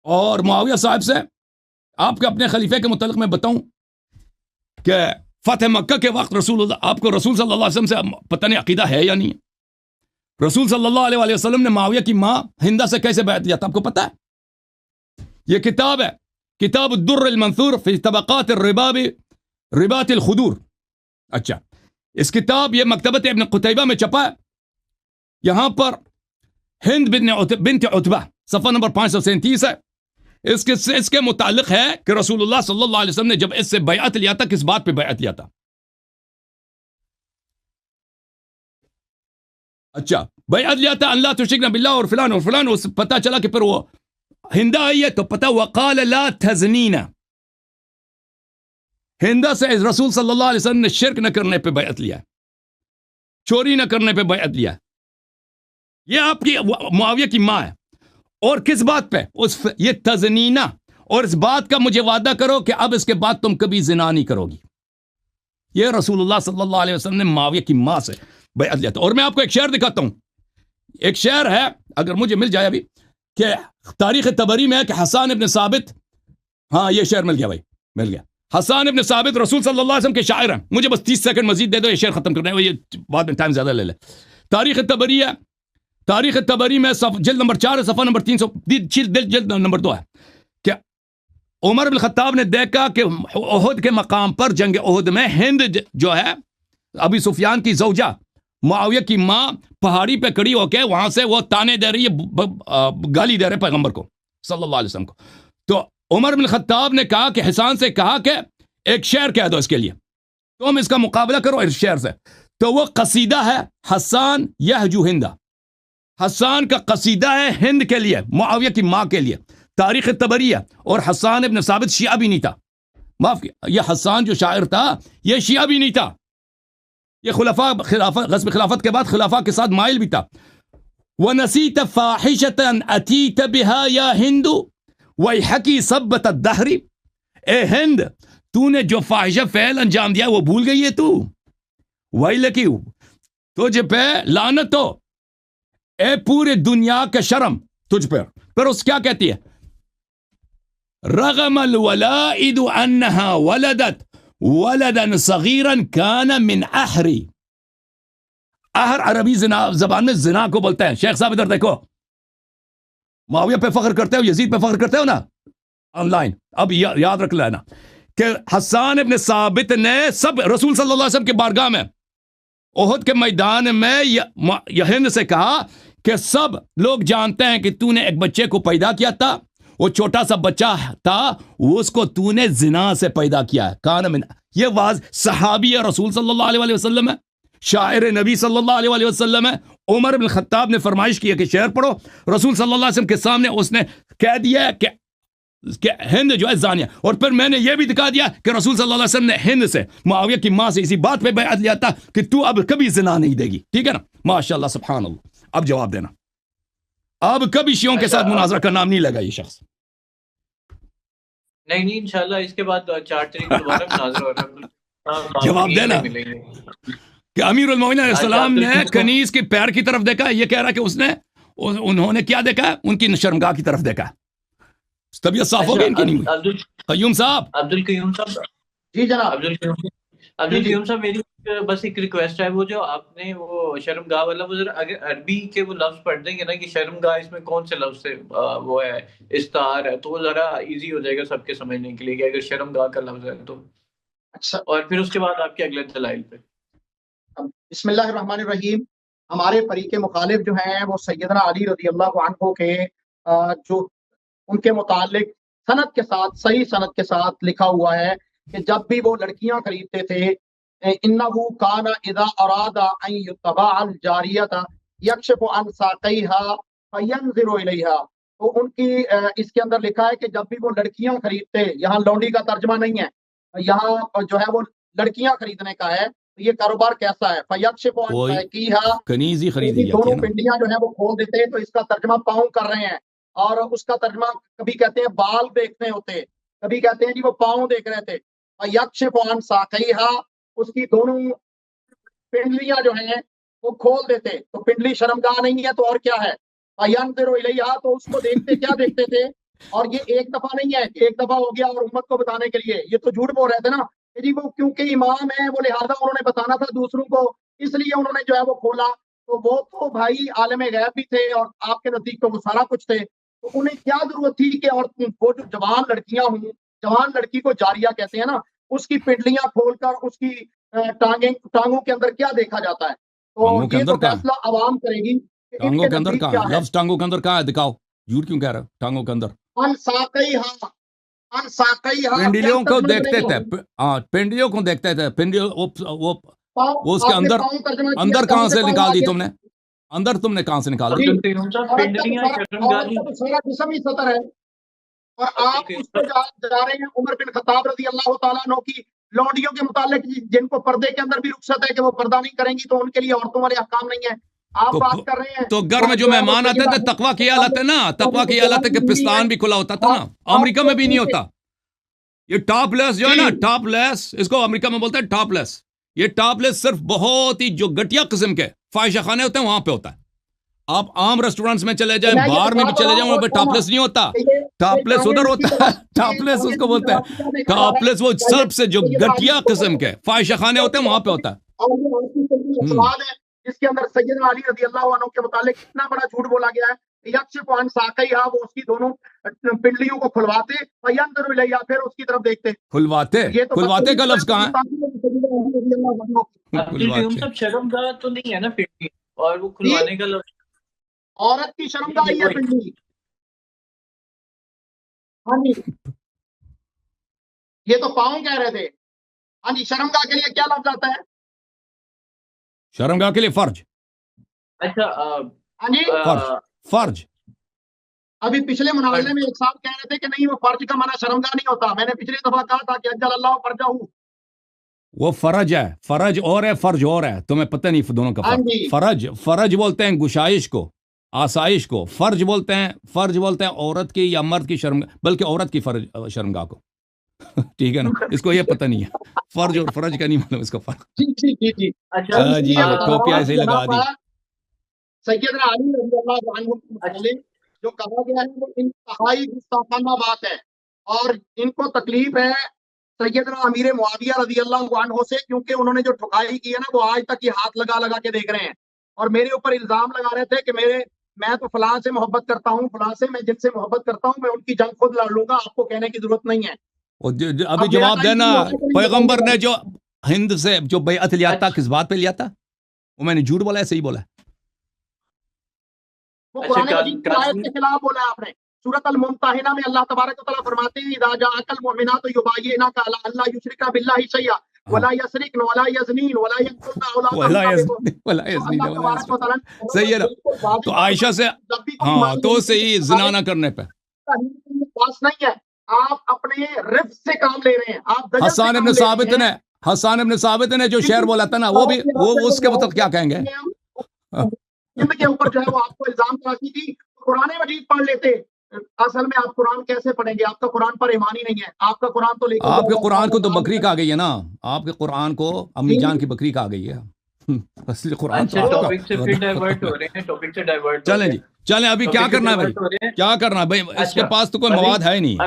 اور معاویہ صاحب سے آپ کے اپنے خلیفے کے متعلق میں بتاؤں کہ فتح مکہ کے وقت آپ کو رسول صلی اللہ علیہ وسلم سے پتہ نہیں عقیدہ ہے یا نہیں ہے؟ رسول صلی اللہ علیہ وسلم نے معاویہ کی ماں ہندا سے کیسے بیعت لیا تھا آپ کو پتہ ہے؟ یہ کتاب ہے، کتاب الدر المنثور فی طبقات الرباب ربات الخدور. اچھا، اس کتاب یہ مکتبت ابن قتیبہ میں چھپا ہے. یہاں پر ہند بنت عتبہ صفحہ نمبر 537 ہے. اس کے متعلق ہے کہ رسول اللہ صلی اللہ علیہ وسلم نے جب اس سے بیعت لیا تھا، کس بات پہ بیعت لیا تھا؟ اچھا، بیعت لیا تھا اللہ تشرکنا باللہ اور فلان اور فلان. اس پتہ چلا کہ پھر وہ ہندا آئی ہے تو پتہ وقال لا تزنینا، ہندا سے رسول صلی اللہ علیہ وسلم نے شرک نہ کرنے پہ بیعت لیا، چوری نہ کرنے پہ بیعت لیا. یہ آپ کی معاویہ کی ماں ہے. اور کس بات پہ؟ یہ تزنینا، اور اس بات کا مجھے وعدہ کرو کہ اب اس کے بعد تم کبھی زنا نہیں کرو گی. یہ رسول اللہ صلی اللہ علیہ وسلم نے معاویہ کی ماں سے بیعت لیا تھا. اور میں آپ کو ایک شعر دکھاتا ہوں. ایک شعر ہے، اگر مجھے مل جائے ابھی، کہ تاریخ طبری میں ہے کہ حسان ابن ثابت، ہاں یہ شعر مل گیا بھائی، مل گیا. حسان ابن ثابت رسول صلی اللہ علیہ وسلم کے شاعر ہیں. مجھے بس 30 سیکنڈ مزید دے دو، یہ شعر ختم کرنا ہے، یہ بعد میں ٹائم زیادہ لے لے. تاریخ طبری ہے، تاریخ طبری میں جلد نمبر 4 صفحہ نمبر 300، جلد نمبر 2 ہے کہ عمر بن خطاب نے دیکھا کہ احد کے مقام پر، جنگ احد میں، ہند جو ہے ابی سفیان کی زوجہ، معاویہ کی ماں، پہاڑی پہ کھڑی ہو کے وہاں سے وہ تانے دے رہی ہے، گالی دے رہے پیغمبر کو صلی اللہ علیہ وسلم کو. تو عمر بن خطاب نے کہا کہ حسان سے کہا کہ ایک شعر کہہ دو اس کے لیے، تم اس کا مقابلہ کرو اس شعر سے. تو وہ قصیدہ ہے حسان یہجو ہندا. حسان کا قصیدہ ہے ہند کے لیے، معاویہ کی ماں کے لیے. تاریخ طبری ہے. اور حسان ابن ثابت شیعہ بھی نہیں تھا، معاف کیا، یہ حسان جو شاعر تھا یہ شیعہ بھی نہیں تھا، یہ غصب خلافت کے بعد خلافہ کے ساتھ مائل بھی تھا. وَنَسِيتَ فَاحِشَةً أَتِيتَ بِهَا هِنْدُ وَيْحَكِي صَبَّةَ الدَّهْرِ. اے ہند، تو نے جو فاحشہ فعل انجام دیا وہ بھول گئی ہے تو؟ وَيْلَكِ، تجھ پہ لعنت ہو، اے پورے دنیا کا شرم تجھ پر. پھر اس کیا کہتی ہے؟ رغم الولائد انها ولدت ولدا صغیرا کان من احری. احر عربی زبان میں زنا کو بولتے ہیں. شیخ صاحب ادھر دیکھو، معاویہ پہ فخر کرتے ہو، یزید پہ فخر کرتے ہو نا آن لائن. اب یاد رکھ لینا کہ حسان ابن ثابت نے سب رسول صلی اللہ علیہ وسلم کے بارگاہ میں احد کے میدان میں یہ ہند سے کہا کہ سب لوگ جانتے ہیں کہ تو نے ایک بچے کو پیدا کیا تھا، وہ چھوٹا سا بچہ تھا، وہ اس کو تو نے زنا سے پیدا کیا ہے. کان من، یہ واضح صحابی رسول صلی اللہ علیہ وسلم ہے، شاعر نبی صلی اللہ علیہ وسلم ہے. عمر بن خطاب نے فرمائش کی ہے کہ شعر پڑھو. رسول صلی اللہ علیہ وسلم کے سامنے اس نے کہہ دیا کہ ہند جو ہے زانیہ. اور پھر میں نے یہ بھی دکھا دیا کہ رسول صلی اللہ علیہ وسلم نے ہند سے، معاویہ کی ماں سے، اسی بات پہ بیعت لیا تھا کہ تو اب کبھی زنا نہیں دے گی. ٹھیک ہے نا؟ ماشاءاللہ، سبحان اللہ. اب جواب دینا، اب کبھی شیعوں کے ساتھ مناظرہ کا نام نہیں لگا یہ شخص. نہیں انشاءاللہ اس کے بعد 4 تاریخ کو دوبارہ مناظرہ ہوگا. جواب دینا کہ امیر المومنین علیہ السلام نے کنیز کے پیر کی طرف دیکھا، یہ کہہ رہا کہ انہوں نے کیا دیکھا؟ ان کی شرمگاہ کی طرف دیکھا. طبیعت صاف ہو گئی ان کی نہیں ہوئی. قیوم صاحب، عبدالقیوم صاحب. جی جناب. عبدالقیوم صاحب، میری بس ایک ریکویسٹ ہے، وہ جو آپ نے وہ شرمگاہ والا، وہ ذرا اگر عربی کے وہ لفظ پڑھ دیں گے نا کہ شرمگاہ اس میں کون سے لفظ سے وہ ہے استعار ہے، تو وہ ذرا ایزی ہو جائے گا سب کے سمجھنے کے لیے کہ اگر شرمگاہ کا لفظ ہے تو. اچھا، اور پھر اس کے بعد آپ کے اگلے دلائل پہ. بسم اللہ الرحمن الرحیم. ہمارے فریق مخالف جو ہیں وہ سیدنا علی رضی اللہ عنہ کے جو ان کے متعلق سند کے ساتھ، صحیح سند کے ساتھ لکھا ہوا ہے کہ جب بھی وہ لڑکیاں خریدتے تھے، انہو کان اذا اراد ان یتبع الجاریۃ یکشف عن ساقیها فینظر الیہا. تو ان کی اس کے اندر لکھا ہے کہ جب بھی وہ لڑکیاں خریدتے، یہاں لونڈی کا ترجمہ نہیں ہے، یہاں جو ہے وہ لڑکیاں خریدنے کا ہے. یہ کاروبار کیسا ہے؟ فیکشف عن ساقیها، کنیز ہی خریدی جاتی ہے، دونوں پنڈیاں جو ہیں وہ کھول دیتے ہیں. تو اس کا ترجمہ پاؤں کر رہے ہیں، اور اس کا ترجمہ کبھی کہتے ہیں بال دیکھتے ہوتے، کبھی کہتے ہیں جی وہ پاؤں دیکھ رہے تھے. یکشف عن ساقیها، اس کی دونوں پنڈلیاں جو ہیں وہ کھول دیتے. تو پنڈلی شرمگاہ نہیں ہے تو اور کیا ہے؟ فینظر الیہا، تو اس کو دیکھتے، کیا دیکھتے تھے؟ اور یہ ایک دفعہ نہیں ہے کہ ایک دفعہ ہو گیا اور امت کو بتانے کے لیے، یہ تو جھوٹ بول رہے تھے نا کہ جی وہ کیونکہ امام ہے وہ لہٰذا انہوں نے بتانا تھا دوسروں کو، اس لیے انہوں نے جو ہے وہ کھولا. تو وہ تو بھائی عالم غیب بھی تھے اور آپ کے نزدیک تو وہ سارا کچھ تھے، تو انہیں کیا ضرورت تھی کہ اور وہ جو جوان لڑکیاں ہوں، جوان لڑکی کو جاریہ کہتے ہیں نا، اس کی پنڈلیاں کھول کر اس کی ٹانگوں کے اندر کیا دیکھا جاتا ہے. تو ٹانگوں کے یہ اندر تو کہاں؟ فیصلہ عوام کرے گی کہ ان ٹانگوں کے کے اندر نزدیک کہاں کیا ہے؟ ہے. لفظ ٹانگوں کے اندر کہاں ہے؟ دکھاؤ. جھوٹ کیوں کہہ رہے ہو؟ ٹانگوں کے اندر ان ساقئی ہاں، ان ساقئی ہاں، کیا پنڈلیوں کو ترجمہ دیکھتے کرے تھے. ہاں پنڈلیوں کو دیکھتے تھے. پنڈلیوں وہ پاؤں، اس کے آپ نے اندر پاؤں ترجمہ کیا، اندر کہاں کہاں سے پاؤں نکال آ دی گیا؟ تم نے؟ اندر تم نے کہاں سے نکال دی؟ جی، عبد القیوم صاحب عورت کا پنڈلیاں تو شرمگاہی سارا جسم ہی سطر ہے، اور عبد آپ القیوم اس پہ صاحب جا رہے ہیں عمر بن خطاب رضی اللہ تعالیٰ عنہ کی لونڈیوں کے متعلق، جن کو پردے کے اندر بھی رخصت ہے کہ وہ پردہ نہیں کریں گی، تو ان کے لیے عورتوں والے احکام نہیں ہیں. آپ تو بات کر رہے ہیں تو گھر میں جو جو ہے وہ مہمان آتے تھے سیدہ تقویٰ کی حالت ہے نا، تقویٰ کی حالت ہے کہ پستان بھی کھلا ہوتا تھا نا. امریکہ میں بھی نہیں ہوتا. یہ ٹاپ لیس جو ہے نا، ٹاپ لیس، اس کو امریکہ میں بولتے ہیں ٹاپ لیس. یہ ٹاپ لیس صرف بہت ہی جو گٹیا قسم کے فاحشہ خانے ہوتے ہیں وہاں پہ ہوتا ہے. آپ عام ریسٹورینٹس میں چلے جائیں، میں یہ بار میں بتا بھی تو چلے رہا جائیں، ہوں وہاں پہ بہت ٹاپ کہنا لیس نہیں ہوتا. کہ یہ ٹاپ لیس ادھر ہوتا ہے. ٹاپ لیس اس کو بولتے ہیں. ٹاپ لیس وہ سب سے جو گٹیا قسم کے فاحشہ خانے ہوتے ہیں وہاں پہ ہوتا ہے. اور یہ آپ کی صحیح سوال ہے جس کے اندر سیدنا علی رضی اللہ عنہ کے متعلق اتنا بڑا جھوٹ بولا گیا ہے. یکشف عن ساقیہا، وہ اس کی دونوں پنڈلیوں کو کھلواتے، فینظر الیہا، پھر اس کی طرف دیکھتے. کھلواتے. یہ تو کھلواتے کا لفظ کہاں ہے؟ عبد القیوم صاحب شرمگاہ تو نہیں ہے نا پنڈلی، اور وہ کھلوانے کا لفظ عورت کی شرمگاہ ہی ہے پنڈلی. ہاں جی، یہ تو پاؤں کہہ رہے تھے. ہاں جی، شرمگاہ کے لیے کیا لفظ آتا ہے؟ شرمگاہ کے لیے فرج. اچھا ہاں جی، فرج. ابھی پچھلے مناظرے میں ایک صاحب کہہ رہے تھے کہ نہیں وہ فرج کا معنی شرمگاہ نہیں ہوتا. میں نے پچھلی دفعہ کہا تھا کہ اجل اللہ فرجہ. وہ فرج ہے. فرج اور ہے، فرج اور ہے. تمہیں پتہ نہیں دونوں کا ہاں فرق. جی، فرج بولتے ہیں گشائش کو، آسائش کو. فرج بولتے ہیں عورت کی یا مرد کی بلکہ عورت کی شرمگاہ کو. ٹھیک ہے نا؟ اس کو یہ پتہ نہیں ہے. فرج اور فرج کا نہیں معلوم اس کا فرق. جی جی جی جی. اچھا جی اب ٹوپی ایسے ہی لگا دی. سیدنا علی رضی اللہ عنہ کے متعلق جو کہا گیا ہے وہ انتہائی گستاخانہ بات ہے، اور ان کو تکلیف ہے سیدنا امیر معاویہ رضی اللہ عنہ سے، کیونکہ انہوں نے جو ٹھکائی کی ہے نا وہ آج تک یہ ہاتھ لگا لگا کے دیکھ رہے ہیں، اور میرے اوپر الزام لگا رہے تھے کہ میں تو فلاں سے محبت کرتا ہوں، فلاں سے، میں جن سے محبت کرتا ہوں میں ان کی جنگ خود لڑ لوں گا، آپ کو کہنے کی ضرورت نہیں ہے. ابھی جواب دینا. پیغمبر نے جو ہند سے جو بیعت لیا تھا کس بات پہ لیا تھا؟ وہ میں نے جھوٹ بولا ہے صحیح بولا ہے؟ وہ قرآن مجید کی آیت کے خلاف بولا ہے آپ نے. سورۃ الممتحنہ میں اللہ تبارک و تعالیٰ فرماتے ہیں اذا جاءک المؤمنات یبایعنک علی اللہ یشرکن باللہ شیئا ولا یسرقن ولا یزنین ولا یقتلن اولادهن. صحیح ہے نا؟ تو عائشہ سے ہاں تو صحیح زنا نہ کرنے پہ پاس نہیں ہے، آپ اپنے رفق سے کام لے رہے ہیں. آپ حسان ابن ثابت نے جو شعر بولا تھا نا، وہ بھی وہ اس کے مطلب کیا کہیں گے؟ ان کے اوپر جو ہے وہ آپ کو الزام تراشی کی. قرآن مجید پڑھ لیتے. اصل میں آپ قرآن کیسے پڑھیں گے؟ آپ کا قرآن پر ایمان ہی نہیں ہے. آپ کا قرآن تو آپ کے قرآن کو تو بکری کہا گئی ہے نا. آپ کے قرآن کو امی جان کی بکری کہا گئی ہے. اصلی قرآن تو ٹاپک سے پھر ڈائیورٹ ہو رہے ہیں، ٹاپک سے ڈائیورٹ. چلیں جی چلیں. ابھی کیا کرنا ہے بھائی؟ کیا کرنا ہے بھائی؟ اس کے پاس تو کوئی مواد ہے نہیں.